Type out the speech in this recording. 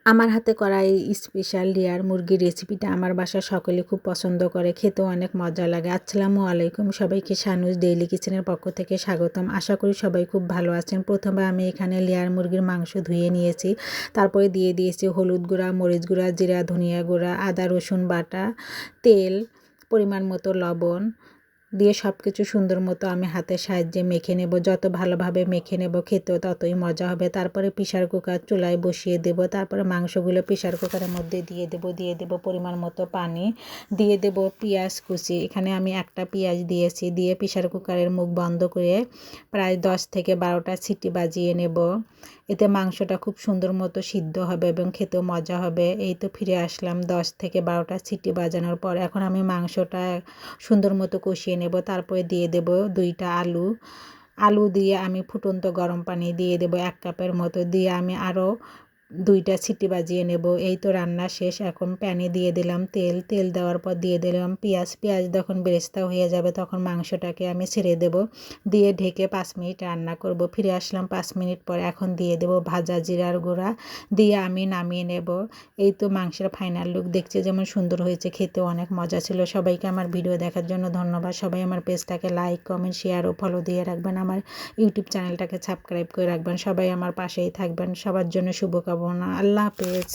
আমার হাতে করা এই স্পেশাল লেয়ার মুরগির রেসিপিটা আমার বাসার সকলে খুব পছন্দ করে, খেতেও অনেক মজা লাগে। আসসালামু আলাইকুম, সবাইকে শানুস ডেইলি কিচেনের পক্ষ থেকে স্বাগতম। আশা করি সবাই খুব ভালো আছেন। প্রথমে আমি এখানে লেয়ার মুরগির মাংস ধুয়ে নিয়েছি, তারপরে দিয়ে দিয়েছি হলুদ গুঁড়া, মরিচ গুঁড়া, জিরা ধনিয়া গুঁড়া, আদা রসুন বাটা, তেল, পরিমাণ মতো লবণ দিয়ে সব কিছু সুন্দর মতো আমি হাতের সাহায্যে মেখে নেব। যত ভালোভাবে মেখে নেব খেতেও ততই মজা হবে। তারপরে প্রেসার কুকার চুলায় বসিয়ে দেব। তারপরে মাংসগুলো প্রেসার কুকারের মধ্যে দিয়ে দেব পরিমাণ মতো পানি, দিয়ে দেব পেঁয়াজ কুচি। এখানে আমি একটা পেঁয়াজ দিয়েছি, দিয়ে প্রেসার কুকারের মুখ বন্ধ করে প্রায় 10 থেকে 12টা সিটি বাজিয়ে নেব। এতে মাংসটা খুব সুন্দর মতো সিদ্ধ হবে এবং খেতেও মজা হবে। এই তো ফিরে আসলাম 10 থেকে 12টা সিটি বাজানোর পর। এখন আমি মাংসটা সুন্দর মতো কষিয়ে নেব। তারপরে দিয়ে দেব 2টা আলু দিয়ে আমি ফুটন্ত গরম পানি দিয়ে দেব 1 কাপের মতো, দিয়ে আমি আরও 2টা সিটি বাজিয়ে নেব। এই তো রান্না শেষ। এখন প্যানে দিয়ে দিলাম তেল দেওয়ার পর দিয়ে দিলাম পেঁয়াজ যখন বেরেস্তা হয়ে যাবে তখন মাংসটাকে আমি ছেড়ে দেব, দিয়ে ঢেকে 5 মিনিট রান্না করব। ফিরে আসলাম 5 মিনিট পর। এখন দিয়ে দেব ভাজা জিরার গুঁড়া, দিয়ে আমি নামিয়ে নেব। এই তো মাংসের ফাইনাল লুক। দেখতে যেমন সুন্দর হয়েছে, খেতেও অনেক মজা ছিল। সবাইকে আমার ভিডিও দেখার জন্য ধন্যবাদ। সবাই আমার পেজটাকে লাইক, কমেন্ট, শেয়ার ও ফলো দিয়ে রাখবেন। আমার ইউটিউব চ্যানেলটাকে সাবস্ক্রাইব করে রাখবেন। সবাই আমার পাশেই থাকবেন। সবার জন্য শুভকামনা। আল্লাহ হাফেজ।